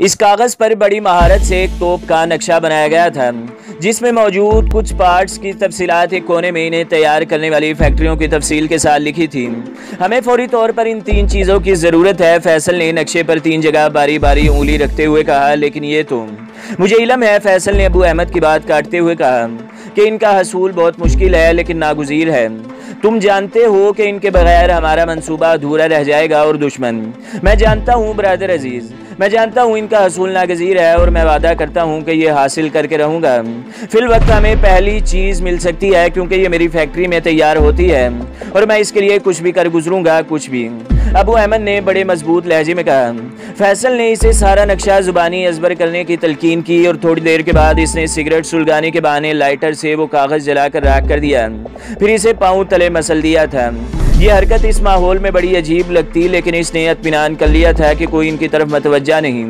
इस कागज पर बड़ी महारत से एक तोप का नक्शा बनाया गया था, जिसमें मौजूद कुछ पार्ट्स की तफसीलात एक कोने में इन्हें तैयार करने वाली फैक्ट्रियों की तफसील के साथ लिखी थी। हमें फौरी तौर पर इन 3 चीज़ों की ज़रूरत है। फैसल ने नक्शे पर 3 जगह बारी बारी उंगली रखते हुए कहा। लेकिन ये तो मुझे इल्म है, फैसल ने अबू अहमद की बात काटते हुए कहा, कि इनका हसूल बहुत मुश्किल है लेकिन नागुज़ीर है। तुम जानते हो कि इनके बगैर हमारा मंसूबा अधूरा रह जाएगा। और दुश्मन, मैं जानता हूँ ब्रदर अजीज़, मैं जानता हूँ इनका हसूल नागज़ीर है और मैं वादा करता हूँ कि ये हासिल करके रहूँगा। फिल वक्त हमें पहली चीज़ मिल सकती है, क्योंकि ये मेरी फैक्ट्री में तैयार होती है और मैं इसके लिए कुछ भी कर गुजरूँगा, कुछ भी। अबू अहमद ने बड़े मजबूत लहजे में कहा। फैसल ने इसे सारा नक्शा ज़ुबानी अज़बर करने की तलकीन की और थोड़ी देर के बाद इसने सिगरेट सुलगाने के बहाने लाइटर से वो कागज़ जलाकर राख कर दिया, फिर इसे पाँव तले मसल दिया था। यह हरकत इस माहौल में बड़ी अजीब लगती, लेकिन इसने इत्मीनान कर लिया था कि कोई इनकी तरफ मतवज्जा नहीं।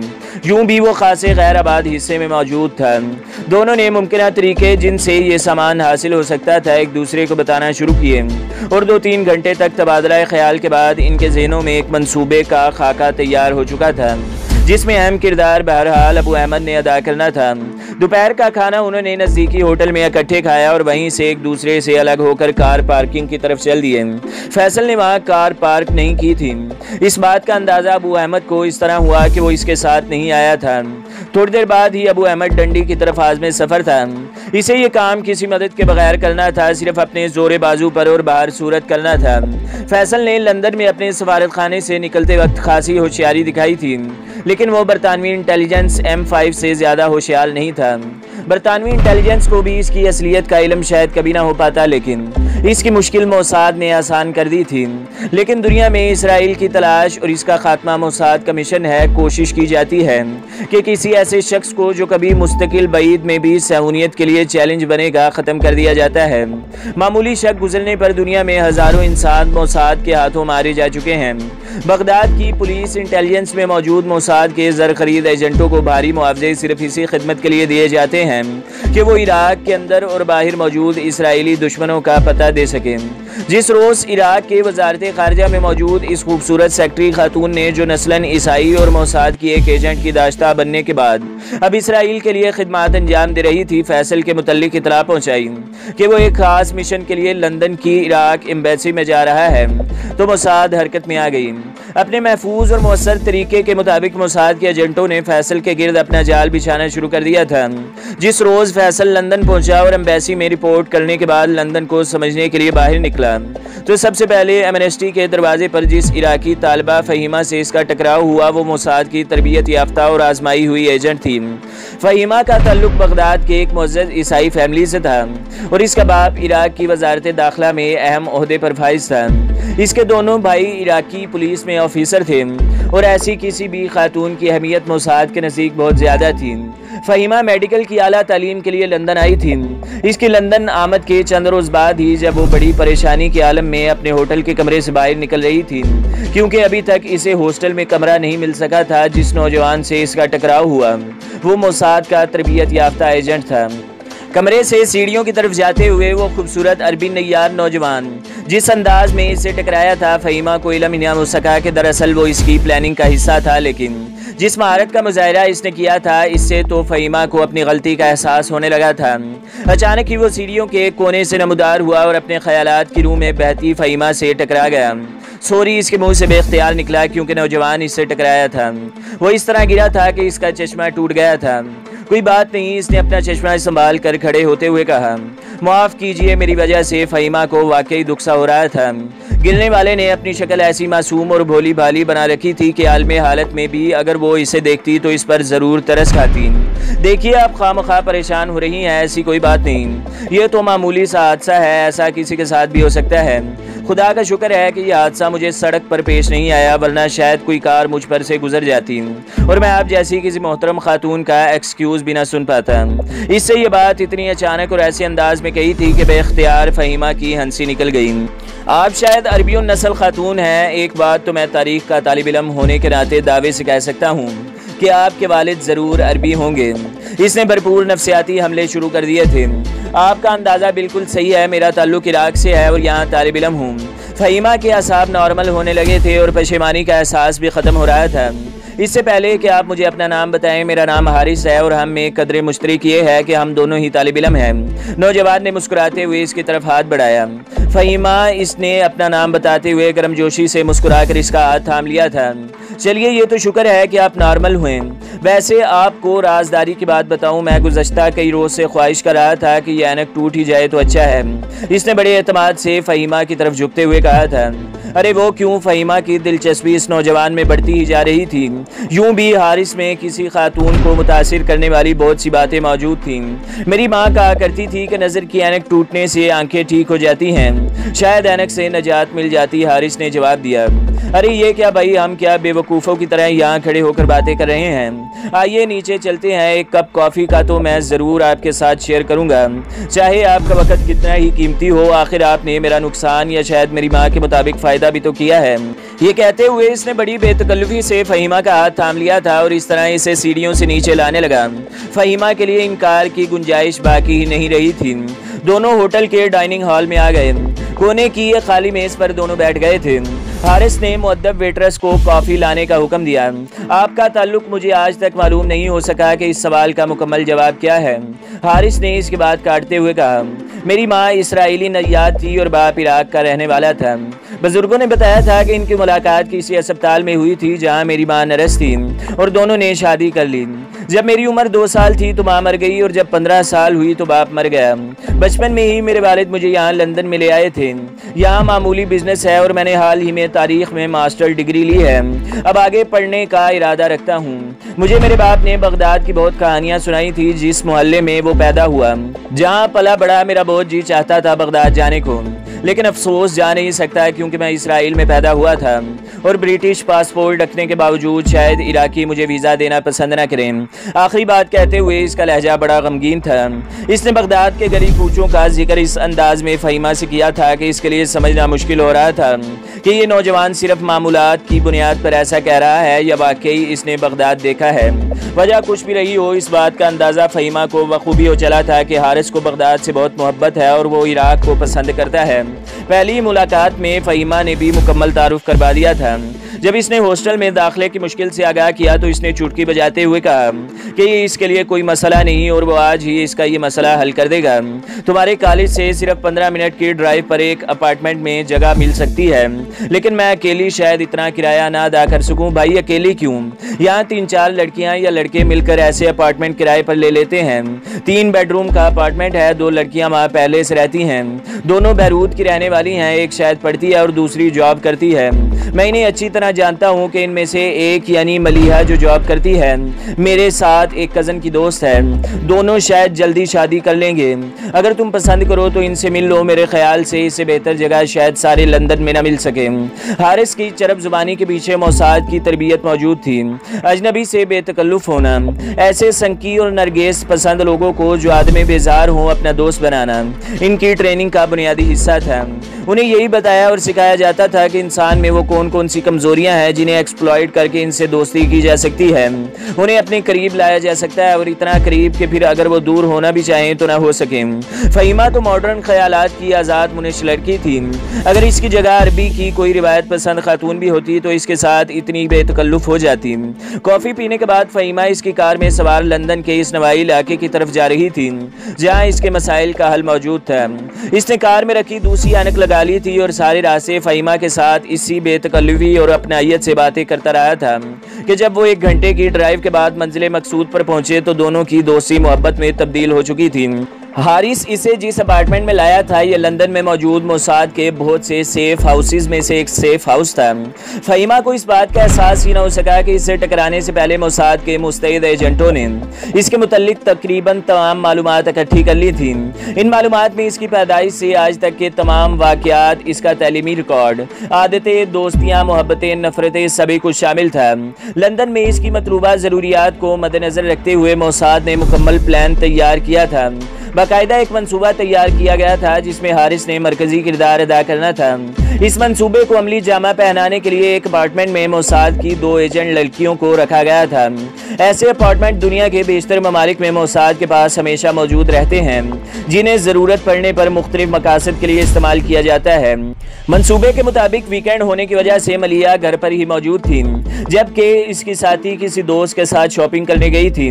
यूं भी वो खासे गैर आबाद हिस्से में मौजूद था। दोनों ने मुमकिन तरीके जिनसे ये सामान हासिल हो सकता था एक दूसरे को बताना शुरू किए और 2-3 घंटे तक तबादला ख्याल के बाद इनके जहनों में एक मंसूबे का खाका तैयार हो चुका था, जिसमें अहम किरदार बहरहाल अबू अहमद ने अदा करना था। दोपहर का खाना उन्होंने नज़दीकी होटल में इकट्ठे खाया और वहीं से एक दूसरे से अलग होकर कार पार्किंग की तरफ चल दिए। फैसल ने वहाँ कार पार्क नहीं की थी। इस बात का अंदाज़ा अबू अहमद को इस तरह हुआ कि वो इसके साथ नहीं आया था। थोड़ी देर बाद ही अबू अहमद डंडी की तरफ आज़मे सफ़र था। इसे ये काम किसी मदद के बगैर करना था, सिर्फ अपने जोरे बाजू पर और बाहर सूरत करना था। फैसल ने लंदन में अपने सफारत खाने से निकलते वक्त खासी होशियारी दिखाई थी, लेकिन वो बरतानवी इंटेलिजेंस M5 से ज़्यादा होशियार नहीं था। बरतानवी इंटेलिजेंस को भी इसकी असलियत का इल्म शायद कभी ना हो पाता, लेकिन इसकी मुश्किल मोसाद ने आसान कर दी थी। लेकिन दुनिया में इसराइल की तलाश और इसका खात्मा मोसाद का मिशन है। कोशिश की जाती है कि किसी ऐसे शख्स को जो कभी मुस्तकिल बईद में भी सहूनियत के लिए चैलेंज बनेगा, ख़त्म कर दिया जाता है। मामूली शक गुजरने पर दुनिया में हज़ारों इंसान मोसाद के हाथों मारे जा चुके हैं। बगदाद की पुलिस इंटेलिजेंस में मौजूद मोसाद के ज़र खरीद एजेंटों को भारी मुआवजे सिर्फ इसी खिदमत के लिए दिए जाते हैं कि वो इराक के अंदर और बाहर मौजूद इसराइली दुश्मनों का पता दे सकें। जिस रोज़ इराक के वजारत ख़ारजा में मौजूद इस खूबसूरत सेक्रेटरी खातून ने, जो नस्लन ईसाई और मोसाद की एक एजेंट की दाश्ता बनने के बाद अब इसराइल के लिए खिदमत अंजाम दे रही थी, फैसल के मुतल्लिक इतला पहुँचाई कि वो एक ख़ास मिशन के लिए लंदन की इराक एम्बेसी में जा रहा है, तो मोसाद हरकत में आ गई। अपने महफूज और मौसर तरीके के मुताबिक मोसाद के एजेंटों ने फैसल के गिर्द अपना जाल बिछाना शुरू कर दिया था। जिस रोज़ फैसल लंदन पहुंचा और एम्बेसी में रिपोर्ट करने के बाद लंदन को समझने के लिए बाहर निकला, तो सबसे पहले एमनेस्टी के दरवाजे पर जिस इराकी तालिबा फ़हीमा से इसका टकराव हुआ, वो मोसाद की तरबियत याफ्ता और आजमाई हुई एजेंट थी। फ़हीमा का ताल्लुक बगदाद के एक मुअज़्ज़ज़ ईसाई फैमिली से था और इसका बाप इराक की वजारत दाखिला में अहम ओहदे पर फाइज था। इसके दोनों भाई इराकी पुलिस में ऑफिसर थे और ऐसी किसी भी खातून की अहमियत मोसाद के नज़दीक बहुत ज़्यादा थी। फ़हीमा मेडिकल की आला तालीम के लिए लंदन आई थी। इसकी लंदन आमद के चंद रोज़ बाद ही जब वो बड़ी परेशानी के आलम में अपने होटल के कमरे से बाहर निकल रही थी, क्योंकि अभी तक इसे हॉस्टल में कमरा नहीं मिल सका था। जिस नौजवान से इसका टकराव हुआ वो मोसाद का तरबियत याफ्ता एजेंट था। कमरे से सीढ़ियों की तरफ जाते हुए वो खूबसूरत अरबी नैयार नौजवान जिस अंदाज में इससे टकराया था, फ़हीमा को इल्म ही ना हो सका कि दरअसल वो इसकी प्लानिंग का हिस्सा था। लेकिन जिस महारत का मुजाहिरा इसने किया था, इससे तो फ़हीमा को अपनी गलती का एहसास होने लगा था। अचानक ही वो सीढ़ियों के एक कोने से नमूदार हुआ और अपने ख्यालात की रूह में बहती फ़हीमा से टकरा गया। सॉरी इसके मुंह से बेख्तियार निकला, क्योंकि नौजवान इससे टकराया था वो इस तरह गिरा था कि इसका चश्मा टूट गया था। कोई बात नहीं, इसने अपना चश्मा संभाल कर खड़े होते हुए कहा, माफ़ कीजिए, मेरी वजह से फ़हीमा को वाकई दुख सा हो रहा था। गिरने वाले ने अपनी शक्ल ऐसी मासूम और भोली भाली बना रखी थी कि आलमी हालत में भी अगर वो इसे देखती तो इस पर ज़रूर तरस खाती। देखिए, आप खामखा परेशान हो रही हैं, ऐसी कोई बात नहीं, ये तो मामूली सा हादसा है, ऐसा किसी के साथ भी हो सकता है। खुदा का शुक्र है कि यह हादसा मुझे सड़क पर पेश नहीं आया, वरना शायद कोई कार मुझ पर से गुजर जाती और मैं आप जैसी किसी मोहतरम खातून का एक्सक्यूज़ भी ना सुन पाता। इससे ये बात इतनी अचानक और ऐसे अंदाज में कही थी कि बेख्तियार फ़हीमा की हंसी निकल गई। आप शायद अरबियों नस्ल खातून हैं। एक बात तो मैं तारीख़ का तालिब इल्म होने के नाते दावे से कह सकता हूँ कि आपके वालिद ज़रूर अरबी होंगे। इसने भरपूर नफ्सियाती हमले शुरू कर दिए थे। आपका अंदाज़ा बिल्कुल सही है, मेरा ताल्लुक़ इराक से है और यहाँ तालिब इल्म हूँ। फ़हीमा के असाब नॉर्मल होने लगे थे और पशेमानी का एहसास भी ख़त्म हो रहा था। इससे पहले कि आप मुझे अपना नाम बताएं, मेरा नाम हारिस है और हम एक कदर मुश्तरक ये है कि हम दोनों ही तालिब इल्म हैं। नौजवान ने मुस्कुराते हुए इसकी तरफ हाथ बढ़ाया। फ़हीमा इसने अपना नाम बताते हुए गर्मजोशी से मुस्कुराकर इसका हाथ थाम लिया था। चलिए, ये तो शुक्र है कि आप नॉर्मल हुए। वैसे आपको राजदारी की बात बताऊं, मैं गुज़श्ता कई रोज़ से ख्वाहिश कर रहा था कि यह ऐनक टूट ही जाए तो अच्छा है। इसने बड़े एतमाद से फ़हीमा की तरफ झुकते हुए कहा था। अरे वो क्यों? फ़हीमा की दिलचस्पी इस नौजवान में बढ़ती ही जा रही थी। यूं भी हारिस में किसी खातून को मुतासिर करने वाली बहुत सी बातें मौजूद थीं। मेरी माँ कहा करती थी कि नज़र की ऐनक टूटने से आंखें ठीक हो जाती हैं, शायद ऐनक से नजात मिल जाती। हारिस ने जवाब दिया। अरे ये क्या भाई, हम क्या बेवकूफ़ों की तरह यहाँ खड़े होकर बातें कर रहे हैं? आइए नीचे चलते हैं। एक कप कॉफ़ी का तो मैं ज़रूर आपके साथ शेयर करूँगा, चाहे आपका वक्त कितना ही कीमती हो। आखिर आपने मेरा नुकसान या शायद मेरी माँ के मुताबिक फ़ायदा भी तो किया है। ये कहते हुए इसने बड़ी बेतकल्लुफ़ी से फ़हीमा का हाथ थाम लिया था और इस तरह इसे सीढ़ियों से नीचे लाने लगा। फ़हीमा के लिए इनकार की गुंजाइश बाकी ही नहीं रही थी। दोनों होटल के डाइनिंग हॉल में आ गए। कोने की एक खाली मेज़ पर दोनों बैठ गए थे। हारिस ने मुअद्दब वेटरस को कॉफ़ी लाने का हुक्म दिया। आपका ताल्लुक मुझे आज तक मालूम नहीं हो सका कि इस सवाल का मुकम्मल जवाब क्या है। हारिस ने इसकी बात काटते हुए कहा। मेरी माँ इसराइली नैयाद थी और बाप इराक का रहने वाला था। बुजुर्गों ने बताया था कि इनकी मुलाकात किसी अस्पताल में हुई थी जहाँ मेरी माँ नर्स थी और दोनों ने शादी कर ली। जब मेरी उम्र 2 साल थी तो माँ मर गई और जब 15 साल हुई तो बाप मर गया। बचपन में ही मेरे वालिद मुझे यहाँ लंदन में ले आए थे। यहाँ मामूली बिजनेस है और मैंने हाल ही में तारीख में मास्टर डिग्री ली है। अब आगे पढ़ने का इरादा रखता हूँ। मुझे मेरे बाप ने बगदाद की बहुत कहानियाँ सुनाई थी, जिस मोहल्ले में वो पैदा हुआ, जहाँ पला बड़ा। मेरा बहुत जी चाहता था बगदाद जाने को, लेकिन अफसोस जा नहीं सकता है क्योंकि मैं इसराइल में पैदा हुआ था और ब्रिटिश पासपोर्ट रखने के बावजूद शायद इराकी मुझे वीज़ा देना पसंद न करें। आखिरी बात कहते हुए इसका लहजा बड़ा गमगीन था। इसने बगदाद के गली कूचों का जिक्र इस अंदाज में फ़हीमा से किया था कि इसके लिए समझना मुश्किल हो रहा था कि ये नौजवान सिर्फ मामूलात की बुनियाद पर ऐसा कह रहा है या वाकई इसने बगदाद देखा है। वजह कुछ भी रही हो, इस बात का अंदाज़ा फ़हीमा को बखूबी हो चला था कि हारिस को बगदाद से बहुत मोहब्बत है और वो इराक को पसंद करता है। पहली मुलाकात में फ़हीमा ने भी मुकम्मल तारुफ करवा दिया था। जब इसने हॉस्टल में दाखिले की मुश्किल से आगाह किया तो इसने चुटकी बजाते हुए कहा कि ये इसके लिए कोई मसला नहीं और वो आज ही इसका ये मसला हल कर देगा। तुम्हारे कॉलेज से सिर्फ 15 मिनट की ड्राइव पर एक अपार्टमेंट में जगह मिल सकती है, लेकिन मैं अकेली शायद इतना किराया ना अदा कर सकूं। भाई अकेली क्यों? यहाँ 3-4 लड़कियाँ या लड़के मिलकर ऐसे अपार्टमेंट किराए पर ले लेते हैं। 3 बेडरूम का अपार्टमेंट है, 2 लड़कियाँ वहाँ पहले से रहती हैं। दोनों बैरूत की रहने वाली हैं, एक शायद पढ़ती है और दूसरी जॉब करती है। मैं इन्हें अच्छी तरह जानता हूं कि इनमें से एक यानी मलिहा जो जॉब करती है, मेरे साथ एक कज़न की दोस्त है। दोनों शायद जल्दी शादी कर लेंगे। अगर तुम पसंद करो तो इनसे मिल लो। मेरे ख्याल से इससे बेहतर जगह शायद सारे लंदन में न मिल सके। हारिस की चरब जुबानी के पीछे मोसाद की तरबियत मौजूद थी। अजनबी से बेतकल्लुफ होना, ऐसे संकी और नरगेस पसंद लोगों को जो आदमी बेजार हों अपना दोस्त बनाना इनकी ट्रेनिंग का बुनियादी हिस्सा था। उन्हें यही बताया और सिखाया जाता था कि इंसान में वो कौन कौन सी कमजोरियां हैं जिन्हें एक्सप्लॉइट करके इनसे दोस्ती की जा सकती है, उन्हें अपने करीब लाया जा सकता है और इतना करीब कि फिर अगर वो दूर होना भी चाहें तो ना हो सके। फ़हीमा तो मॉडर्न ख्यालात की आज़ाद मुनिश लड़की थी। अगर इसकी जगह अरबी की कोई रिवायत पसंद खातून भी होती तो इसके साथ इतनी बेतकल्लुफ हो जाती। कॉफ़ी पीने के बाद फ़हीमा इसकी कार में सवार लंदन के इस नवाई इलाके की तरफ जा रही थी जहाँ इसके मसाइल का हल मौजूद था। इसने कार में रखी दूसरी ऐनक लगा ली थी और सारे रास्ते फ़हीमा के साथ इसी बेतकल्लुफ़ी और अपनाइयत से बातें करता रहा था कि जब वो 1 घंटे की ड्राइव के बाद मंजिल मकसूद पर पहुंचे तो दोनों की दोस्ती मोहब्बत में तब्दील हो चुकी थी। हारिस इसे जिस अपार्टमेंट में लाया था यह लंदन में मौजूद मोसाद के बहुत से सेफ हाउसेज में से एक सेफ हाउस था। फ़हीमा को इस बात का एहसास ही न हो सका कि इससे टकराने से पहले मोसाद के मुस्तैद एजेंटों ने इसके मुतल्लिक तकरीबन तमाम मालूमात इकट्ठी कर ली थी। इन मालूमात में इसकी पैदाइश से आज तक के तमाम वाक़यात, इसका तैलीमी रिकॉर्ड, आदतें, दोस्तियाँ, मोहब्बतें, नफरतें सभी कुछ शामिल था। लंदन में इसकी मतलूबा ज़रूरियात को मद्देनज़र रखते हुए मोसाद ने मुकम्मल प्लान तैयार किया था। बाकायदा एक मंसूबा तैयार किया गया था जिसमें हारिस ने मरकजी किरदार अदा करना था। इस मंसूबे को अमली जामा पहनाने के लिए एक अपार्टमेंट में मोसाद की 2 एजेंट लड़कियों को रखा गया था। ऐसे अपार्टमेंट दुनिया के बेशतर ममालिक में मोसाद के पास हमेशा मौजूद रहते हैं, जिन्हें ज़रूरत पड़ने पर मुख्तलिफ मकासद के लिए इस्तेमाल किया जाता है। मंसूबे के मुताबिक वीकेंड होने की वजह से मलिहा घर पर ही मौजूद थी, जबकि इसकी साथी किसी दोस्त के साथ शॉपिंग करने गई थी।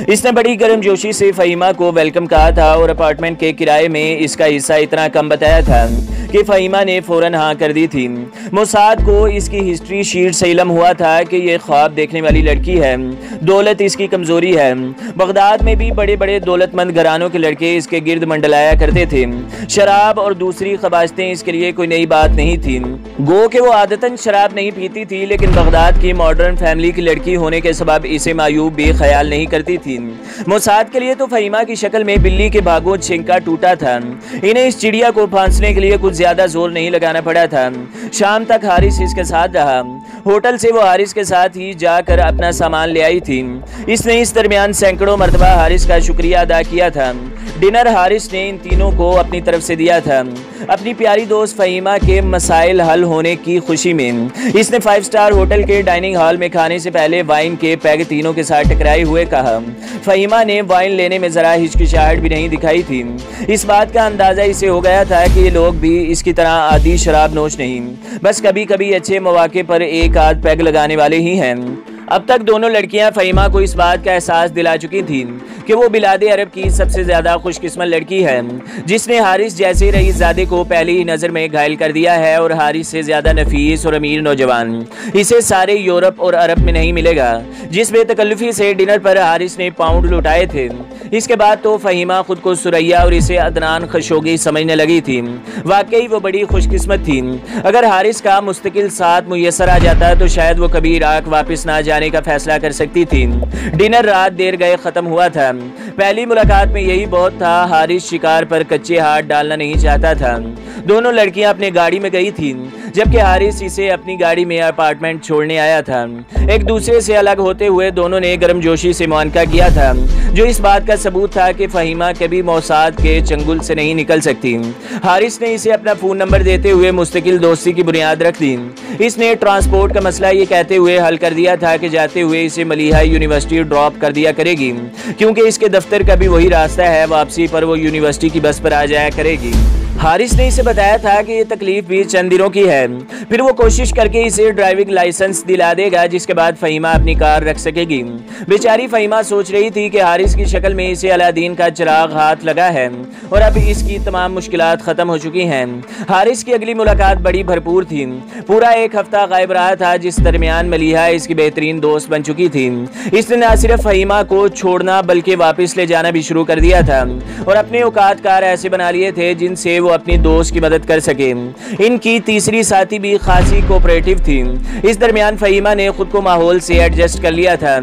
इसने बड़ी गर्मजोशी से फ़हीमा को वेलकम कहा था और अपार्टमेंट के किराए में इसका हिस्सा इतना कम बताया था कि फ़हीमा ने फ़ौरन हाँ कर दी थी। मोसाद को इसकी हिस्ट्री शीट से इल्म हुआ था कि ये ख्वाब देखने वाली लड़की है, दौलत इसकी कमज़ोरी है। बगदाद में भी बड़े बड़े दौलतमंद घरानों के लड़के इसके गिर्द मंडलाया करते थे। शराब और दूसरी ख़बासतें इसके लिए कोई नई बात नहीं थी। गो कि वो आदतन शराब नहीं पीती थी, लेकिन बगदाद की मॉडर्न फैमिली की लड़की होने के सबब इसे मायूब भी ख्याल नहीं करती थी। मोसाद के लिए तो फ़हीमा की शक्ल में बिल्ली के भागों छिंका टूटा था। इन्हें इस चिड़िया को फांसने के लिए कुछ ज्यादा जोर नहीं लगाना पड़ा था। शाम तक हारिस इसके साथ रहा। होटल से वो हारिस के साथ ही जाकर अपना सामान ले आई थी। इसने इस दरमियान सैकड़ों मरतबा हारिस का शुक्रिया अदा किया था। डिनर हारिस ने इन तीनों को अपनी तरफ से दिया था। अपनी प्यारी दोस्त फ़हीमा के मसाइल हल होने की खुशी में इसने 5 स्टार होटल के डाइनिंग हॉल में खाने से पहले वाइन के पैग तीनों के साथ टकराए हुए कहा। फ़हीमा ने वाइन लेने में ज़रा हिचकिचाहट भी नहीं दिखाई थी। इस बात का अंदाज़ा इसे हो गया था कि ये लोग भी इसकी तरह आदि शराब नोश नहीं, बस कभी कभी अच्छे मौके पर एक आध पैग लगाने वाले ही हैं। अब तक दोनों लड़कियां फ़हीमा को इस बात का एहसास दिला चुकी थीं कि वो बिलादे अरब की सबसे ज़्यादा खुशकिस्मत लड़की है, जिसने हारिस जैसे रईसज़ादे को पहली ही नज़र में घायल कर दिया है। और हारिस से ज़्यादा नफीस और अमीर नौजवान इसे सारे यूरोप और अरब में नहीं मिलेगा। जिस बेतकल्लुफ़ी से डिनर पर हारिस ने पाउंड लुटाए थे, इसके बाद तो फ़हीमा खुद को सुरैया और इसे अदनान खशोगी समझने लगी थी। वाकई वो बड़ी खुशकिस्मत थी। अगर हारिस का मुस्तकिल साथ मुयसर आ जाता तो शायद वो कभी इराक वापस ना जाने का फैसला कर सकती थी। डिनर रात देर गए ख़त्म हुआ था। पहली मुलाकात में यही बहुत था। हारिस शिकार पर कच्चे हाथ डालना नहीं चाहता था। दोनों लड़कियां अपने गाड़ी में गई थीं, जबकि हारिस इसे अपनी गाड़ी में अपार्टमेंट छोड़ने आया था। एक दूसरे से अलग होते हुए दोनों ने गर्मजोशी से मुआनका किया था, जो इस बात का सबूत था कि फ़हीमा कभी मोसाद के चंगुल से नहीं निकल सकती। हारिस ने इसे अपना फ़ोन नंबर देते हुए मुस्तकिल दोस्ती की बुनियाद रख दी। इसने ट्रांसपोर्ट का मसला ये कहते हुए हल कर दिया था कि जाते हुए इसे मलिहा यूनिवर्सिटी ड्रॉप कर दिया करेगी, क्योंकि इसके दफ्तर का भी वही रास्ता है। वापसी पर वो यूनिवर्सिटी की बस पर आ जाया करेगी। हारिस ने इसे बताया था कि ये तकलीफ भी चंद दिनों की है, फिर वो कोशिश करके इसे ड्राइविंग लाइसेंस दिला देगा, जिसके बाद फ़हीमा अपनी कार रख सकेगी। बेचारी फ़हीमा सोच रही थी कि हारिस की शक्ल में इसे अलादीन का चिराग हाथ लगा है और अब इसकी तमाम मुश्किलात ख़त्म हो चुकी हैं। हारिस की अगली मुलाकात बड़ी भरपूर थी। पूरा एक हफ्ता गायब रहा था, जिस दरमियान मलिहा इसकी बेहतरीन दोस्त बन चुकी थी। इसने न सिर्फ फ़हीमा को छोड़ना बल्कि वापस ले जाना भी शुरू कर दिया था और अपने औकात कार ऐसे बना लिए थे जिनसे वो अपनी दोस्त की मदद कर सके। इनकी तीसरी साथी भी खासी कोऑपरेटिव थी। इस दरमियान फ़हीमा ने खुद को माहौल से एडजस्ट कर लिया था।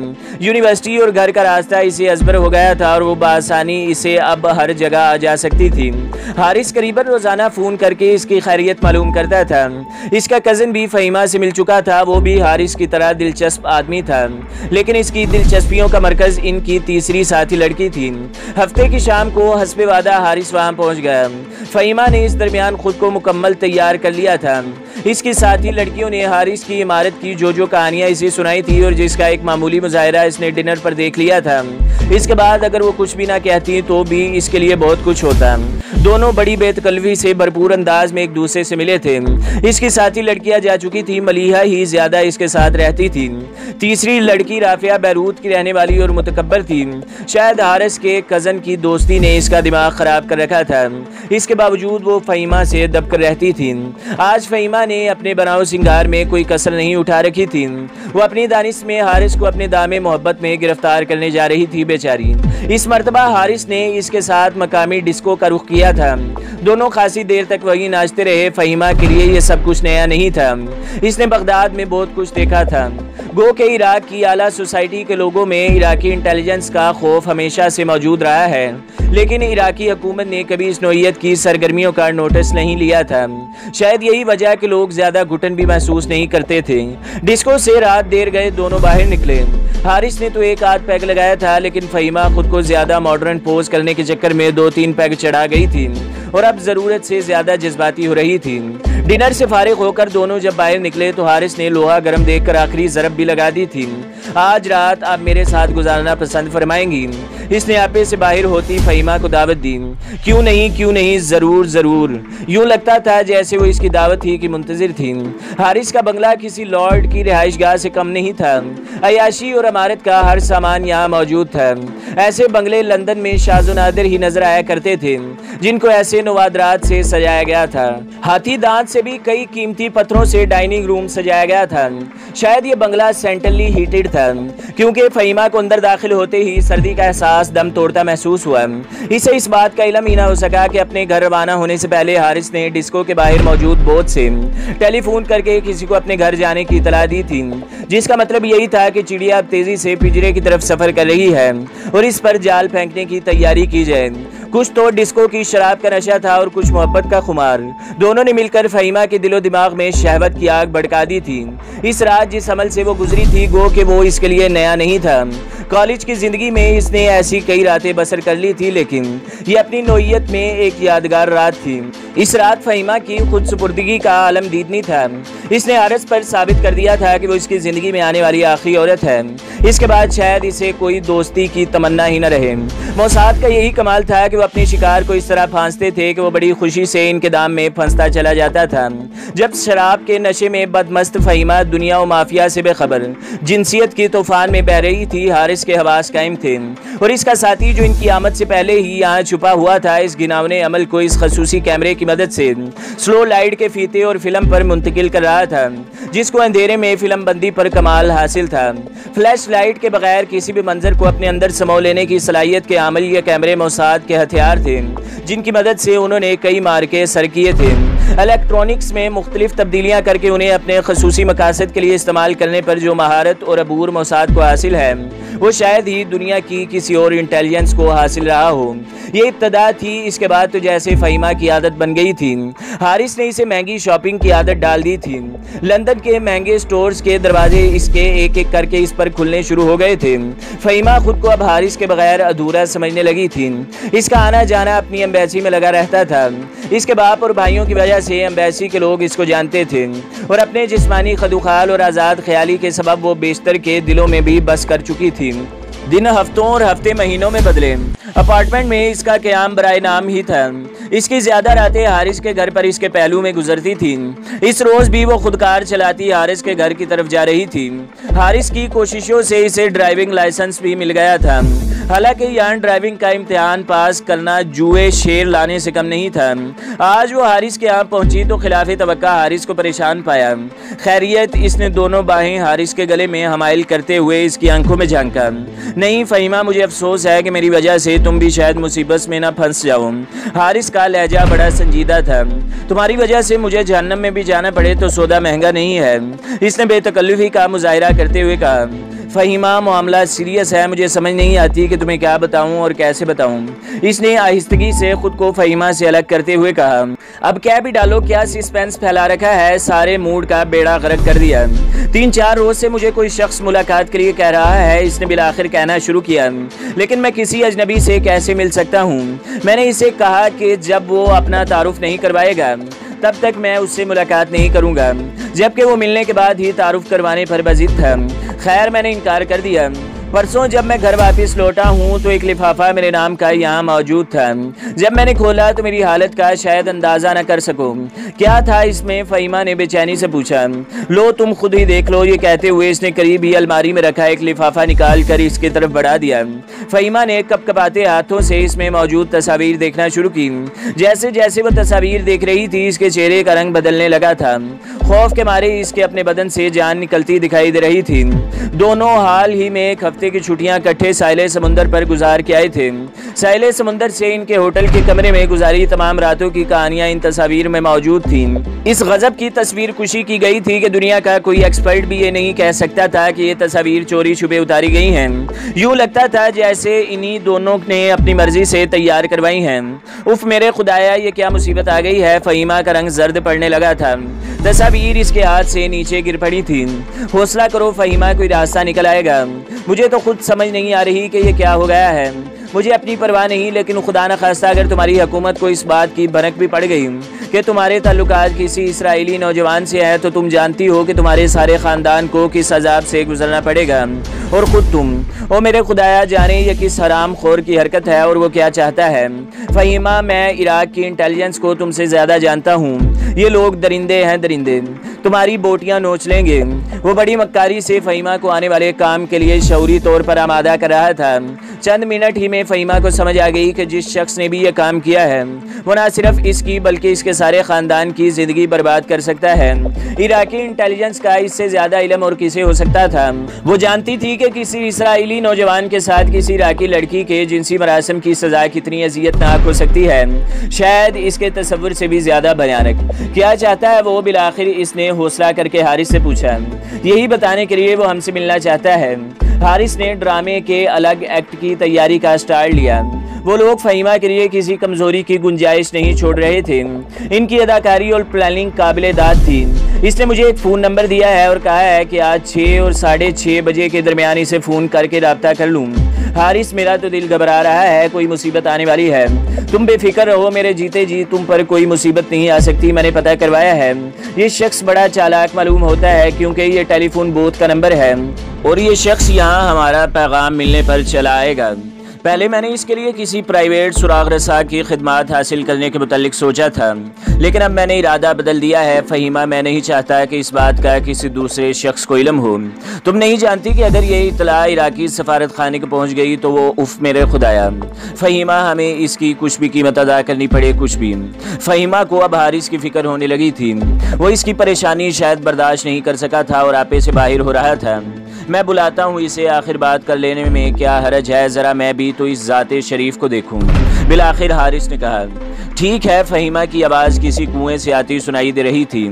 यूनिवर्सिटी और घर का रास्ता इसे अजबर हो गया था और वो बासानी इसे अब हर जगह आ जा सकती थी। हारिस करीबन रोजाना फ़ोन करके इसकी खैरियत मालूम करता था। इसका कज़न भी फ़हीमा से मिल चुका था। वो भी हारिस की तरह दिलचस्प आदमी था, लेकिन इसकी दिलचस्पियों का मरकज़ इनकी तीसरी साथी लड़की थी। हफ्ते की शाम को हस्बे वादा हारिस वहाँ पहुँच गया। फ़हीमा ने इस दरमियान खुद को मुकम्मल तैयार कर लिया था। इसकी साथी लड़कियों ने हारिस की इमारत की जो कहानियां इसे सुनाई थी और जिसका एक मामूली मुजाहिरा इसने डिनर पर देख लिया था, इसके बाद अगर वो कुछ भी ना कहती तो भी इसके लिए बहुत कुछ होता। दोनों बड़ी बेतकल्लुफ़ी से भरपूर अंदाज में एक दूसरे से मिले थे। इसकी साथी लड़कियां जा चुकी थी, मलिहा ही ज्यादा इसके साथ रहती थी। तीसरी लड़की राफिया बैरूत की रहने वाली और मुतकब्बर थी। शायद हारिस के कज़न की दोस्ती ने इसका दिमाग ख़राब कर रखा था। इसके बावजूद वो फ़हीमा से दबकर रहती थी। आज फ़हीमा ने अपने बनाव सिंगार में कोई कसर नहीं उठा रखी थी। वो अपनी दानिश में हारिस को अपने दामे मोहब्बत में गिरफ्तार करने जा रही थी। बेचारी, इस मर्तबा हारिस ने इसके साथ मकामी डिस्को का रुख किया था। दोनों खासी देर तक वहीं नाचते रहे। फ़हीमा के लिए ये सब कुछ नया नहीं था। इसने बगदाद में बहुत कुछ देखा था। गो के इराक की आला सोसाइटी के लोगों में इराकी इंटेलिजेंस का खौफ हमेशा से मौजूद रहा है, लेकिन इराकी हुकूमत ने कभी इस नौइयत की सरगर्मी सरगर्मियों का नोटिस नहीं लिया था। शायद यही वजह कि लोग ज्यादा घुटन भी महसूस नहीं करते थे। डिस्को से रात देर गए दोनों बाहर निकले। हारिस ने तो एक आध पैग लगाया था, लेकिन फहीमा खुद को ज्यादा मॉडर्न पोज करने के चक्कर में 2-3 पैग चढ़ा गई थी और अब जरूरत से ज्यादा जज्बाती हो रही थी। डिनर से फारिग होकर दोनों जब बाहर निकले तो हारिस ने लोहा गर्म देखकर आखिरी जरब भी लगा दी थी। आज रात आप मेरे साथ गुजारना पसंद फरमाएंगी? इसने आपे से बाहर होती फहीमा को दावत दी। क्यों नहीं, जरूर जरूर। यूं लगता था जैसे वो इसकी दावत ही की मुंतजिर थी। हारिस का बंगला किसी लॉर्ड की रिहाइशगाह से कम नहीं था। अयाशी और अमारत का हर सामान यहाँ मौजूद था। ऐसे बंगले लंदन में शाज़ो नादिर ही नजर आया करते थे, जिनको ऐसे नवादरात से सजाया गया था। हाथी दांत से भी कई कीमती पत्थरों से डाइनिंग रूम सजाया गया था। शायद ये बंगला सेंट्रली हीटेड था, क्योंकि फहीमा को अंदर दाखिल होते ही सर्दी का एहसास दम तोड़ता महसूस हुआ। इसे इस बात का इल्म ही ना हो सका कि अपने घर रवाना होने से पहले हारिस ने डिस्को के बाहर मौजूद बोट से टेलीफोन करके किसी को अपने घर जाने की इतला दी थी, जिसका मतलब यही था कि चिड़िया अब तेजी से पिंजरे की तरफ सफर कर रही है और इस पर जाल फेंकने की तैयारी की जाए। कुछ तो डिस्को की शराब का नशा था और कुछ मोहब्बत का खुमार। दोनों ने मिलकर फहीमा के दिलो दिमाग में शहवत की आग भड़का दी थी। इस रात जिस अमल से वो गुजरी थी, गो कि वो इसके लिए नया नहीं था। कॉलेज की जिंदगी में इसने ऐसी कई रातें बसर कर ली थी, लेकिन ये अपनी नौइयत में एक यादगार रात थी। इस रात फहीमा की खुद सुपुर्दगी का आलम दीदनी था। इसने हारिस पर साबित कर दिया था कि वो इसकी जिंदगी में आने वाली आखिरी औरत है। इसके बाद शायद इसे कोई दोस्ती की तमन्ना ही न रहे। मोसाद का यही कमाल था कि वो अपने शिकार को इस तरह फांसते थे कि वो बड़ी खुशी से इनके दाम में फंसता चला जाता था। जब शराब के नशे में बदमस्त फहीमा दुनिया और माफिया से बेखबर जिनसियत की तूफान में बह रही थी, हारिस के हवास कायम थे और इसका साथी जो इनकी आमद से पहले ही यहाँ छुपा हुआ था, इस गिनावने अमल को इस खसूसी कैमरे की मदद से स्लो लाइट के फीते और फिल्म पर मुंतकिल कर रहा था, जिसको अंधेरे में फिल्म बंदी पर कमाल हासिल था। फ्लैश लाइट के बगैर किसी भी मंजर को अपने अंदर समो लेने की सलाहियत के आमल ये कैमरे मोसाद के हथियार थे, जिनकी मदद से उन्होंने कई मार्के सर किए थे। इलेक्ट्रॉनिक्स में मुख्तलिफ तब्दीलियां करके उन्हें अपने खसूसी मकासद के लिए इस्तेमाल करने पर जो महारत और अबूर मोसाद को हासिल है, वो शायद ही दुनिया की किसी और इंटेलिजेंस को हासिल रहा हो। ये इब्तदा थी। इसके बाद तो जैसे फहीमा की आदत बन गई थी, हारिस ने इसे महंगी शॉपिंग की आदत डाल दी थी। लंदन के महंगे स्टोर्स के दरवाजे इसके एक एक करके इस पर खुलने शुरू हो गए थे। फहीमा खुद को अब हारिस के बगैर अधूरा समझने लगी थी। इसका आना जाना अपनी एम्बेसी में लगा रहता था। इसके बाप और भाइयों की वजह से एम्बेसी के लोग इसको जानते थे और अपने जिस्मानी खदुखाल और आज़ाद ख्याली के सबब वो बेशतर के दिलों में भी बस कर चुकी थी। दिन हफ्तों और हफ्ते महीनों में बदले। अपार्टमेंट में इसका क़याम बराए नाम ही था। इसकी ज्यादा रातें हारिस के घर पर इसके पहलू में गुजरती थी। इस रोज भी वो खुद कार चलाती हारिस के घर की तरफ जा रही थी। हारिस की कोशिशों से इसे ड्राइविंग लाइसेंस भी मिल गया था। हालांकि यहाँ ड्राइविंग का इम्तिहान पास करना जुए शेर लाने से कम नहीं था। आज वो हारिस के यहाँ पहुंची तो खिलाफ तवक्का हारिस को परेशान पाया। खैरियत, इसने दोनों बाहें हारिस के गले में हमाइल करते हुए इसकी आंखों में झांका। नहीं फहीमा, मुझे अफसोस है कि मेरी वजह से तुम भी शायद मुसीबत में ना फंस जाओ। हारिस का लहजा बड़ा संजीदा था। तुम्हारी वजह से मुझे जहन्नम में भी जाना पड़े तो सौदा महंगा नहीं है, इसने बेतकल्लुफी का मुजाहिरा करते हुए कहा। फहीमा, मामला सीरियस है, मुझे समझ नहीं आती कि तुम्हें क्या बताऊं और कैसे बताऊं। इसने आहिस्तगी से खुद को फहीमा से अलग करते हुए कहा। अब क्या भी डालो, क्या सस्पेंस फैला रखा है, सारे मूड का बेड़ा गर्क कर दिया। 3-4 रोज से मुझे कोई शख्स मुलाकात के लिए कह रहा है, इसने बिलाखिर कहना शुरू किया। लेकिन मैं किसी अजनबी से कैसे मिल सकता हूँ? मैंने इसे कहा कि जब वो अपना तारुफ नहीं करवाएगा तब तक मैं उससे मुलाकात नहीं करूँगा, जबकि वो मिलने के बाद ही तारुफ करवाने पर बजिद था। खैर, मैंने इनकार कर दिया। परसों जब मैं घर वापस लौटा हूँ तो एक लिफाफा मेरे नाम का यहाँ मौजूद था। जब मैंने खोला तो मेरी हालत का शायद अंदाज़ा न कर सको। क्या था इसमें? फहीमा ने बेचैनी से पूछा। लो तुम खुद ही देख लो, ये कहते हुए इसने करीब ही अलमारी में रखा एक लिफाफा निकाल कर इसकी तरफ बढ़ा दिया। फहीमा ने कपकपाते हाथों से इसमें मौजूद तस्वीर देखना शुरू की। जैसे जैसे वो तस्वीर देख रही थी, इसके चेहरे का रंग बदलने लगा था। खौफ के मारे इसके अपने बदन से जान निकलती दिखाई दे रही थी। दोनों हाल ही में एक हफ्ते की छुट्टियां इकट्ठे साहिल समुंदर पर गुजार के आए थे। साहिल समुंदर से इनके होटल के कमरे में गुजारी तमाम रातों की कहानियां इन तस्वीर में मौजूद थीं। इस गजब की तस्वीर कुशी की गई थी कि दुनिया का कोई एक्सपर्ट भी ये नहीं कह सकता था कि ये तस्वीर चोरी छुपे उतारी गई हैं। यूँ लगता था जैसे इन्हीं दोनों ने अपनी मर्जी से तैयार करवाई हैं। उफ मेरे खुदाया, ये क्या मुसीबत आ गई है। फहीमा का रंग जर्द पड़ने लगा था। तस्वीर इसके हाथ से नीचे गिर पड़ी थी। हौसला करो फहीमा, कोई रास्ता निकल आएगा। मुझे तो खुद समझ नहीं आ रही कि ये क्या हो गया है। मुझे अपनी परवाह नहीं, लेकिन खुदा न खास्ता अगर तुम्हारी हुकूमत को इस बात की भनक भी पड़ गई कि तुम्हारे ताल्लुकात किसी इसराइली नौजवान से है, तो तुम जानती हो कि तुम्हारे सारे ख़ानदान को किस अजाब से गुजरना पड़ेगा। और ख़ुद तुम, ओ मेरे खुदाया जाने ये किस हराम खोर की हरकत है और वो क्या चाहता है। फहीमा, मैं इराक की इंटेलिजेंस को तुमसे ज़्यादा जानता हूँ। ये लोग दरिंदे हैं, दरिंदे तुम्हारी बोटियाँ नोच लेंगे। वो बड़ी मक्कारी से फहीमा को आने वाले काम के लिए शऊरी तौर पर आमादा कर रहा था। चंद मिनट ही में फहीमा को समझ आ गई कि जिस शख्स ने भी ये काम किया है वो न सिर्फ इसकी बल्कि इसके सारे ख़ानदान की ज़िंदगी बर्बाद कर सकता है। इराकी इंटेलिजेंस का इससे ज़्यादा इल्म और किसे हो सकता था। वो जानती थी कि किसी इसराइली नौजवान के साथ किसी इराकी लड़की के जिनसी मरासम की सज़ा कितनी अज़ियतनाक हो सकती है, शायद इसके तसव्वुर से भी ज़्यादा भयानक। क्या चाहता है वो? बिलाखिर इसने हौसला करके हारिस से पूछा। यही बताने के लिए वो हमसे मिलना चाहता है। हारिस ने ड्रामे के अलग एक्ट की तैयारी का स्टार्ट लिया। वो लोग फहीमा के लिए किसी कमजोरी की गुंजाइश नहीं छोड़ रहे थे। इनकी अदाकारी और प्लानिंग काबिले दाद थी। इसने मुझे एक फ़ोन नंबर दिया है और कहा है कि आज 6 और 6:30 बजे के दरमियान इसे फ़ोन करके रब्ता कर लूँ। हारिस, मेरा तो दिल घबरा रहा है, कोई मुसीबत आने वाली है। तुम बेफिक्र रहो, मेरे जीते जी तुम पर कोई मुसीबत नहीं आ सकती। मैंने पता करवाया है, ये शख्स बड़ा चालाक मालूम होता है क्योंकि ये टेलीफोन बूथ का नंबर है और ये शख्स यहाँ हमारा पैगाम मिलने पर चला आएगा। पहले मैंने इसके लिए किसी प्राइवेट सुराग रसा की खिदमत हासिल करने के मुतालिक सोचा था, लेकिन अब मैंने इरादा बदल दिया है। फहीमा, मैं नहीं चाहता कि इस बात का किसी दूसरे शख्स को इल्म हो। तुम नहीं जानती कि अगर ये इतला इराकी सफारत खाने को पहुँच गई तो वो उफ मेरे खुदाया। फहीमा, हमें इसकी कुछ भी कीमत अदा करनी पड़े, कुछ भी। फहीमा को अब हारिस की फिक्र होने लगी थी। वो इसकी परेशानी शायद बर्दाश्त नहीं कर सका था और आपे से बाहर हो रहा था। मैं बुलाता हूँ इसे, आखिर बात कर लेने में क्या हरज है। ज़रा मैं भी तो इस ज़ाते शरीफ को देखूँ। बिलाखिर हारिस ने कहा। ठीक है। फहीमा की आवाज़ किसी कुएं से आती सुनाई दे रही थी।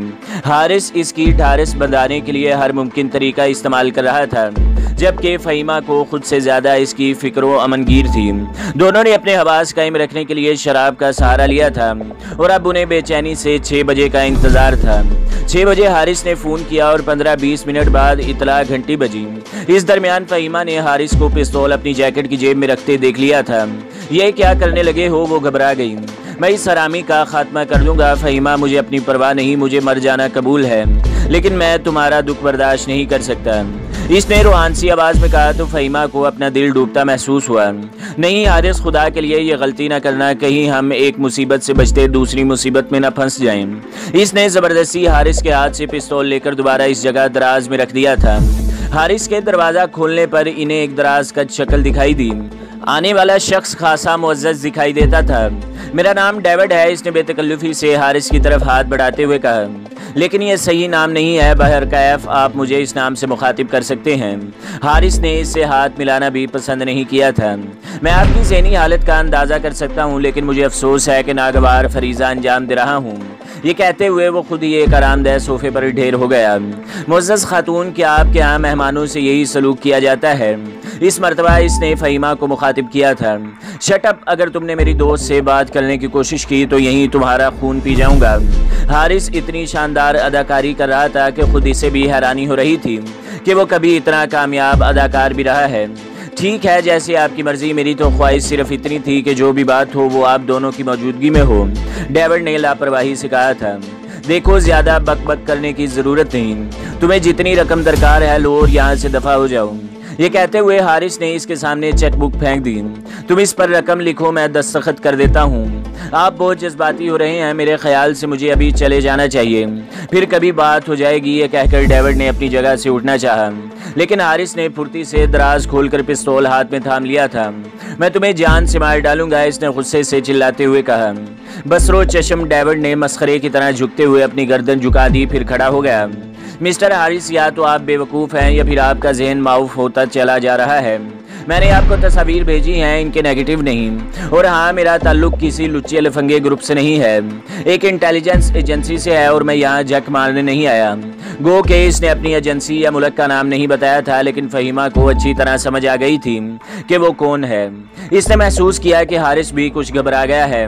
हारिस इसकी ढारिस बंधाने के लिए हर मुमकिन तरीका इस्तेमाल कर रहा था, जबकि फहीमा को खुद से ज़्यादा इसकी फ़िक्र अमनगीर थी। दोनों ने अपने हवास कायम रखने के लिए शराब का सहारा लिया था और अब उन्हें बेचैनी से 6 बजे का इंतज़ार था। 6 बजे हारिस ने फ़ोन किया और 15-20 मिनट बाद इतला घंटी बजी। इस दरमियान फहीमा ने हारिस को पिस्तौल अपनी जैकेट की जेब में रखते देख लिया था। ये क्या करने लगे हो? वो घबरा गई। मैं इस हरामी का खात्मा कर दूंगा। फहीमा, मुझे अपनी परवाह नहीं, मुझे मर जाना कबूल है, लेकिन मैं तुम्हारा दुख बर्दाश्त नहीं कर सकता। इसने रूहानी आवाज़ में कहा तो फहीमा को अपना दिल डूबता महसूस हुआ। नहीं हारिस, खुदा के लिए ये गलती ना करना, कहीं हम एक मुसीबत से बचते दूसरी मुसीबत में ना फंस जाएं। इसने ज़बरदस्ती हारिस के हाथ से पिस्तौल लेकर दोबारा इस जगह दराज में रख दिया था। हारिस के दरवाज़ा खोलने पर इन्हें एक दराज कद शक्ल दिखाई दी। आने वाला शख्स खासा मुअज़्ज़ज़ दिखाई देता था। मेरा नाम डेविड है, इसने बेतकल्लुफ़ी से हारिस की तरफ हाथ बढ़ाते हुए कहा। लेकिन यह सही नाम नहीं है। बहरकैफ आप मुझे इस नाम से मुखातिब कर सकते हैं। हारिस ने इससे हाथ मिलाना भी पसंद नहीं किया था। मैं आपकी ज़हनी हालत का अंदाज़ा कर सकता हूँ, लेकिन मुझे अफसोस है कि नागवार फरीज़ा अंजाम दे रहा हूँ। ये कहते हुए वो खुद ही एक आरामदेह सोफे पर ढेर हो गया। मुअज़्ज़ज़ खातून, क्या आपके यहाँ मेहमानों से यही सलूक किया जाता है? इस मरतबा इसने फहीमा को मुखातिब किया था। शट अप, अगर तुमने मेरी दोस्त से बात करने की कोशिश की तो यहीं तुम्हारा खून पी जाऊंगा। हारिस इतनी शानदार अदाकारी कर रहा था कि खुद इसे भी हैरानी हो रही थी कि वो कभी इतना कामयाब अदाकार भी रहा है। ठीक है, जैसे आपकी मर्जी। मेरी तो ख्वाहिश सिर्फ इतनी थी कि जो भी बात हो वो आप दोनों की मौजूदगी में हो। डेविड ने लापरवाही से कहा था। देखो, ज़्यादा बक बक करने की ज़रूरत नहीं। तुम्हें जितनी रकम दरकार है लो और यहाँ से दफ़ा हो जाओ। ये कहते हुए हारिस ने इसके सामने चेकबुक फेंक दी। तुम इस पर रकम लिखो, मैं दस्तखत कर देता हूँ। आप बहुत जज्बाती हो रहे हैं, मेरे ख्याल से मुझे अभी चले जाना चाहिए, फिर कभी बात हो जाएगी। ये कहकर डेविड ने अपनी जगह से उठना चाहा, लेकिन हारिस ने फुर्ती से दराज खोलकर पिस्तौल हाथ में थाम लिया था। मैं तुम्हें जान से मार डालूंगा, इसने गुस्से से चिल्लाते हुए कहा। बसरो चश्म डेविड ने मस्खरे की तरह झुकते हुए अपनी गर्दन झुका दी, फिर खड़ा हो गया। मिस्टर हारिस, या तो आप बेवकूफ़ हैं या फिर आपका जहन माऊफ होता चला जा रहा है। मैंने आपको तस्वीर भेजी हैं, इनके नेगेटिव नहीं। और हाँ, मेरा ताल्लुक किसी लुच्चे लफंगे ग्रुप से नहीं है, एक इंटेलिजेंस एजेंसी से है और मैं यहाँ जक मारने नहीं आया। गो के इसने अपनी एजेंसी या मुल्क का नाम नहीं बताया था, लेकिन फहीमा को अच्छी तरह समझ आ गई थी कि वो कौन है। इसने महसूस किया कि हारिस भी कुछ घबरा गया है।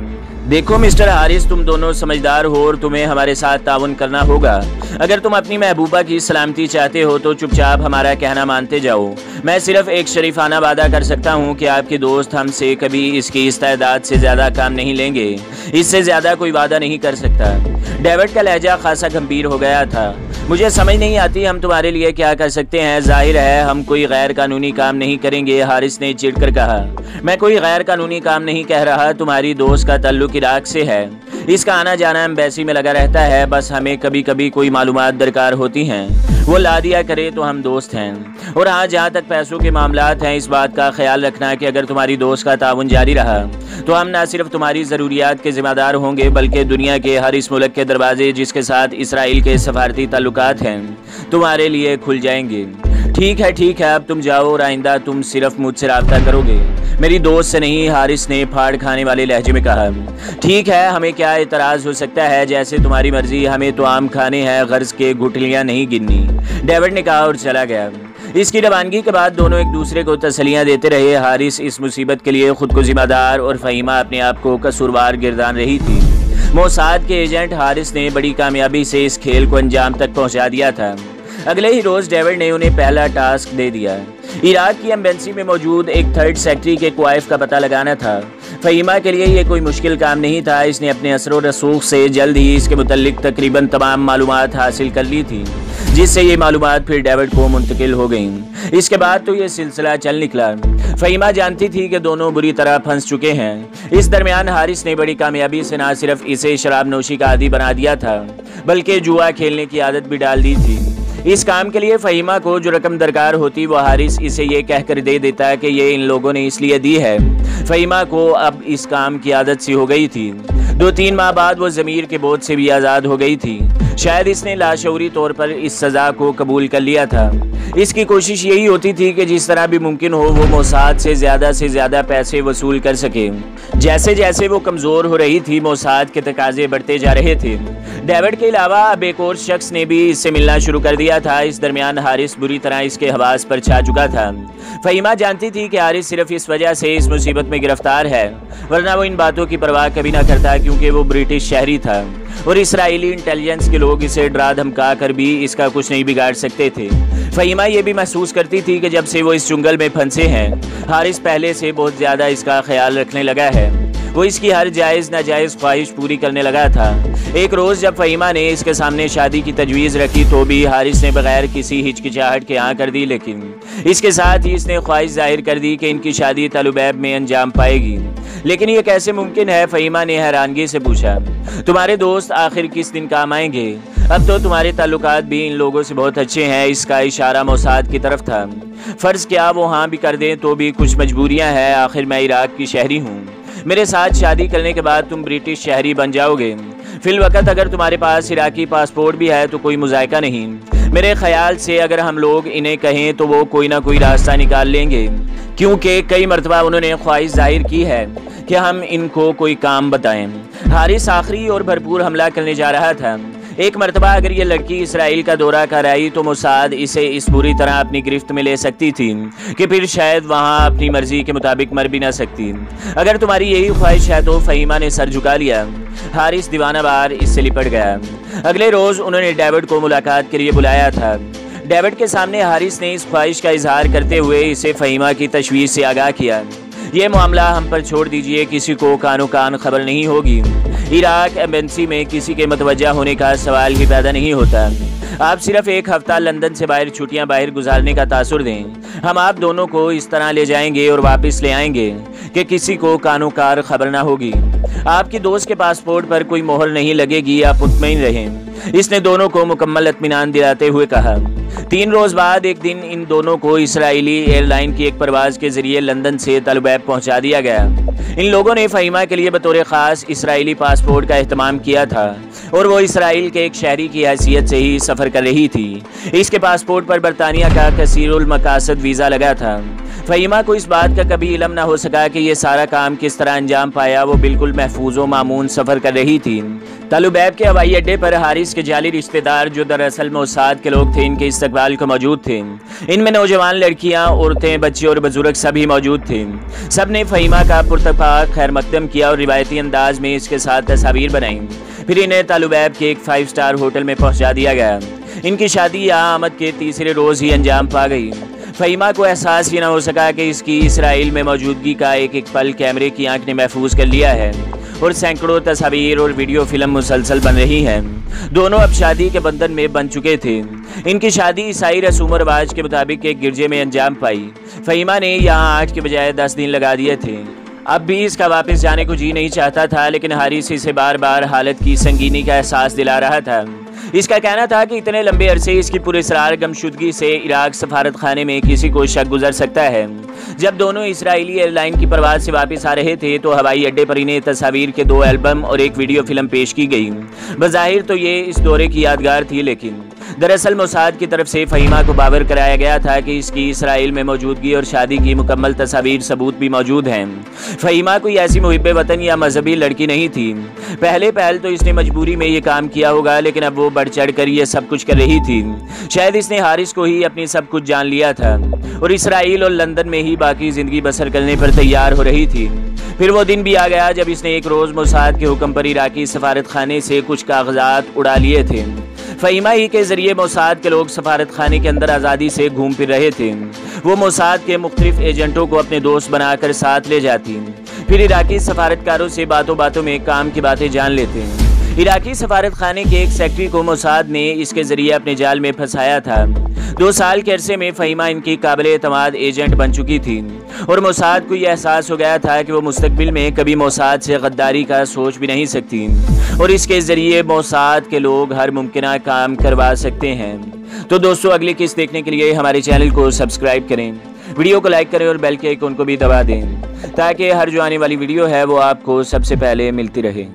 देखो मिस्टर हारिस, तुम दोनों समझदार हो और तुम्हें हमारे साथ ताउन करना होगा। अगर तुम अपनी महबूबा की सलामती चाहते हो तो चुपचाप हमारा कहना मानते जाओ। मैं सिर्फ एक शरीफाना वादा कर सकता हूँ कि आपके दोस्त हमसे कभी इसकी इस्तेदाद से ज़्यादा काम नहीं लेंगे। इससे ज़्यादा कोई वादा नहीं कर सकता। डेविड का लहजा खासा गंभीर हो गया था। मुझे समझ नहीं आती हम तुम्हारे लिए क्या कर सकते हैं। जाहिर है हम कोई गैर कानूनी काम नहीं करेंगे, हारिस ने चिढ़कर कहा। मैं कोई गैर कानूनी काम नहीं कह रहा, तुम्हारी दोस्त का ताल्लुक इराक से है, इसका आना जाना एम्बेसी में लगा रहता है। बस हमें कभी कभी कोई मालूमात दरकार होती हैं, वो ला दिया करे तो हम दोस्त हैं। और हाँ, जहाँ तक पैसों के मामलात हैं, इस बात का ख्याल रखना कि अगर तुम्हारी दोस्त का ताउन जारी रहा तो हम न सिर्फ तुम्हारी ज़रूरियात के ज़िम्मेदार होंगे, बल्कि दुनिया के हर इस मुल्क के दरवाजे जिसके साथ इसराइल के सफारती ताल्लुकात हैं तुम्हारे लिए खुल जाएंगे। ठीक है, अब तुम जाओ और आइंदा तुम सिर्फ मुझसे रब्ता करोगे, मेरी दोस्त से नहीं, हारिस ने फाड़ खाने वाले लहजे में कहा। ठीक है, हमें क्या एतराज़ हो सकता है, जैसे तुम्हारी मर्जी, हमें तो आम खाने हैं, गर्ज के गुठलियाँ नहीं गिननी, डेविड ने कहा और चला गया। इसकी रवानगी के बाद दोनों एक दूसरे को तसलियाँ देते रहे। हारिस इस मुसीबत के लिए खुद को जिम्मेदार और फहीमा अपने आप को कसूरवार गिरदान रही थी। मोसाद के एजेंट हारिस ने बड़ी कामयाबी से इस खेल को अंजाम तक पहुँचा दिया था। अगले ही रोज़ डेविड ने उन्हें पहला टास्क दे दिया। इराक की एम्बेसी में मौजूद एक थर्ड सेक्रेटरी के क्वाइफ का पता लगाना था। फहीमा के लिए ये कोई मुश्किल काम नहीं था। इसने अपने असर रसूख से जल्द ही इसके मुतल्लिक तकरीबन तमाम मालूमात हासिल कर ली थी, जिससे ये मालूमात फिर डेविड को मुंतकिल हो गईं। इसके बाद तो ये सिलसिला चल निकला। फहीमा जानती थी कि दोनों बुरी तरह फंस चुके हैं। इस दरमियान हारिस ने बड़ी कामयाबी से न सिर्फ इसे शराब नोशी का आदी बना दिया था, बल्कि जुआ खेलने की आदत भी डाल दी थी। इस काम के लिए फहीमा को जो रकम दरकार होती वो हारिस इसे ये कहकर दे देता कि ये इन लोगों ने इसलिए दी है। फहीमा को अब इस काम की आदत सी हो गई थी। 2-3 माह बाद वो ज़मीर के बोझ से भी आज़ाद हो गई थी। शायद इसने लाशऊरी तौर पर इस सज़ा को कबूल कर लिया था। इसकी कोशिश यही होती थी कि जिस तरह भी मुमकिन हो वो मोसाद से ज़्यादा पैसे वसूल कर सके। जैसे जैसे वो कमज़ोर हो रही थी, मोसाद के तकाजे बढ़ते जा रहे थे। डेविड के अलावा अब एक और शख्स ने भी इससे मिलना शुरू कर दिया था। इस दरमियान हारिस बुरी तरह इसके हवास पर छा चुका था। फहीमा जानती थी कि हारिस सिर्फ इस वजह से इस मुसीबत में गिरफ्तार है, वरना वो इन बातों की परवाह कभी ना करता, क्योंकि वो ब्रिटिश शहरी था और इसराइली इंटेलिजेंस के लोग इसे डरा धमका कर भी इसका कुछ नहीं बिगाड़ सकते थे। फहीमा ये भी महसूस करती थी कि जब से वो इस जंगल में फंसे हैं, हारिस पहले से बहुत ज़्यादा इसका ख्याल रखने लगा है। वो इसकी हर जायज़ नाजायज़ ख्वाहिश पूरी करने लगा था। एक रोज़ जब फहीमा ने इसके सामने शादी की तजवीज़ रखी तो भी हारिस ने बगैर किसी हिचकिचाहट के हाँ कर दी, लेकिन इसके साथ ही इसने ख्वाहिश जाहिर कर दी कि इनकी शादी तलुबैब में अंजाम पाएगी। लेकिन ये कैसे मुमकिन है, फहीमा ने हैरानगी से पूछा। तुम्हारे दोस्त आखिर किस दिन काम आएंगे? अब तो तुम्हारे ताल्लुकात भी इन लोगों से बहुत अच्छे हैं। इसका इशारा मोसाद की तरफ था। फ़र्ज़ क्या वो हाँ भी कर दें तो भी कुछ मजबूरियाँ हैं, आखिर मैं इराक की शहरी हूँ। मेरे साथ शादी करने के बाद तुम ब्रिटिश शहरी बन जाओगे। फिलवक़्त अगर तुम्हारे पास इराकी पासपोर्ट भी है तो कोई मुज़ायका नहीं। मेरे ख्याल से अगर हम लोग इन्हें कहें तो वो कोई ना कोई रास्ता निकाल लेंगे, क्योंकि कई मरतबा उन्होंने ख्वाहिश जाहिर की है कि हम इनको कोई काम बताएं। हारिस आखिरी और भरपूर हमला करने जा रहा था। एक मरतबा अगर ये लड़की इसराइल का दौरा कर आई तो मोसाद इसे इस बुरी तरह अपनी गिरफ्त में ले सकती थी कि फिर शायद वहाँ अपनी मर्जी के मुताबिक मर भी ना सकती। अगर तुम्हारी यही ख्वाहिश है तो फहीमा ने सर झुका लिया। हारिस दीवाना बार इससे लिपट गया। अगले रोज़ उन्होंने डेविड को मुलाकात के लिए बुलाया था। डेविड के सामने हारिस ने इस ख्वाहिश का इजहार करते हुए इसे फहीमा की तशवीश से आगाह किया। ये मामला हम पर छोड़ दीजिए, किसी को कानो कान खबर नहीं होगी। इराक एम्बेसी में किसी के मतवज्जा होने का सवाल ही पैदा नहीं होता। आप सिर्फ एक हफ्ता लंदन से बाहर छुट्टियां बाहर गुजारने का तासुर दें। हम आप दोनों को इस तरह ले जाएंगे और वापस ले आएंगे कि किसी को कानो कार खबर ना होगी। आपकी दोस्त के पासपोर्ट पर कोई मोहर नहीं लगेगी, आप मुतमईन रहें। इसने दोनों को मुकम्मल इत्मीनान दिलाते हुए कहा। 3 रोज बाद एक दिन इन दोनों को इसराइली एयरलाइन की एक परवाज के जरिए लंदन से तल अबैब पहुंचा दिया गया। इन लोगों ने फ़हीमा के लिए बतौर ख़ास इसराइली पासपोर्ट का एहतमाम किया था और वो इसराइल के एक शहरी की हैसियत से ही सफ़र कर रही थी। इसके पासपोर्ट पर बरतानिया का कसीरुल मकासद वीज़ा लगा था। फ़हीमा को इस बात का कभी इल्म ना हो सका कि ये सारा काम किस तरह अंजाम पाया। वो बिल्कुल महफूज व मामून सफ़र कर रही थी। तल अबैब के हवाई अड्डे पर हारिस के जाली रिश्तेदार, जो दरअसल मोसाद के लोग थे, इनके इस्तकबाल को मौजूद थे। इनमें नौजवान लड़कियां, औरतें, बच्चे और बुजुर्ग सभी मौजूद थे। सब ने फ़हीमा का पुरतपाक खैर मकदम किया और रिवायती अंदाज में इसके साथ तस्वीर बनाई। फिर इन्हें तल अबैब के एक 5 स्टार होटल में पहुंचा दिया गया। इनकी शादी यहाँ आमद के तीसरे रोज़ ही अंजाम पा गई। फ़हीमा को एहसास ही ना हो सका कि इसकी इसराइल में मौजूदगी का एक एक पल कैमरे की आंख ने महफूज कर लिया है और सैकड़ों तस्वीर और वीडियो फिल्म मुसलसल बन रही हैं। दोनों अब शादी के बंधन में बन चुके थे। इनकी शादी ईसाई रसूम और रिवाज के मुताबिक एक गिरजे में अंजाम पाई। फ़हीमा ने यहाँ 8 के बजाय 10 दिन लगा दिए थे। अब भी इसका वापस जाने को जी नहीं चाहता था, लेकिन हारिस इसे बार बार हालत की संगीनी का एहसास दिला रहा था। इसका कहना था कि इतने लंबे अरसे इसकी पुरस्रार गमशुदगी से इराक सफारत खाने में किसी को शक गुजर सकता है। जब दोनों इसराइली एयरलाइन की परवाज से वापस आ रहे थे तो हवाई अड्डे पर इन्हें तस्वीर के 2 एल्बम और एक वीडियो फिल्म पेश की गई। बज़ाहिर तो ये इस दौरे की यादगार थी, लेकिन दरअसल मोसाद की तरफ से फ़हीमा को बावर कराया गया था कि इसकी इसराइल में मौजूदगी और शादी की मुकम्मल तस्वीर सबूत भी मौजूद हैं। फ़हीमा कोई ऐसी मुहिब्बे वतन या मजहबी लड़की नहीं थी। पहले तो इसने मजबूरी में ये काम किया होगा, लेकिन अब वो बढ़ चढ़ कर ये सब कुछ कर रही थी। शायद इसने हारिस को ही अपनी सब कुछ जान लिया था और इसराइल और लंदन में ही बाकी ज़िंदगी बसर करने पर तैयार हो रही थी। फिर वो दिन भी आ गया जब इसने एक रोज़ मोसाद के हुक्म पर इराकी सफारत खाने से कुछ कागजात उड़ा लिए थे। फ़हीमा ही के जरिए मोसाद के लोग सफारत खाने के अंदर आज़ादी से घूम फिर रहे थे। वो मोसाद के मुख्तलिफ एजेंटों को अपने दोस्त बनाकर साथ ले जाती, फिर इराकी सफारतकारों से बातों बातों में काम की बातें जान लेते। इराकी सफारत खाने के एक सेक्रेटरी को मोसाद ने इसके जरिए अपने जाल में फंसाया था। 2 साल के अरसे में फ़हीमा इनकी काबिल एतमाद एजेंट बन चुकी थी और मोसाद को यह एहसास हो गया था कि वो मुस्तकबिल में कभी मोसाद से गद्दारी का सोच भी नहीं सकती और इसके ज़रिए मोसाद के लोग हर मुमकिन काम करवा सकते हैं। तो दोस्तों, अगली किस्त देखने के लिए हमारे चैनल को सब्सक्राइब करें, वीडियो को लाइक करें और बेल के आइकन को भी दबा दें ताकि हर जो आने वाली वीडियो है वो आपको सबसे पहले मिलती रहे।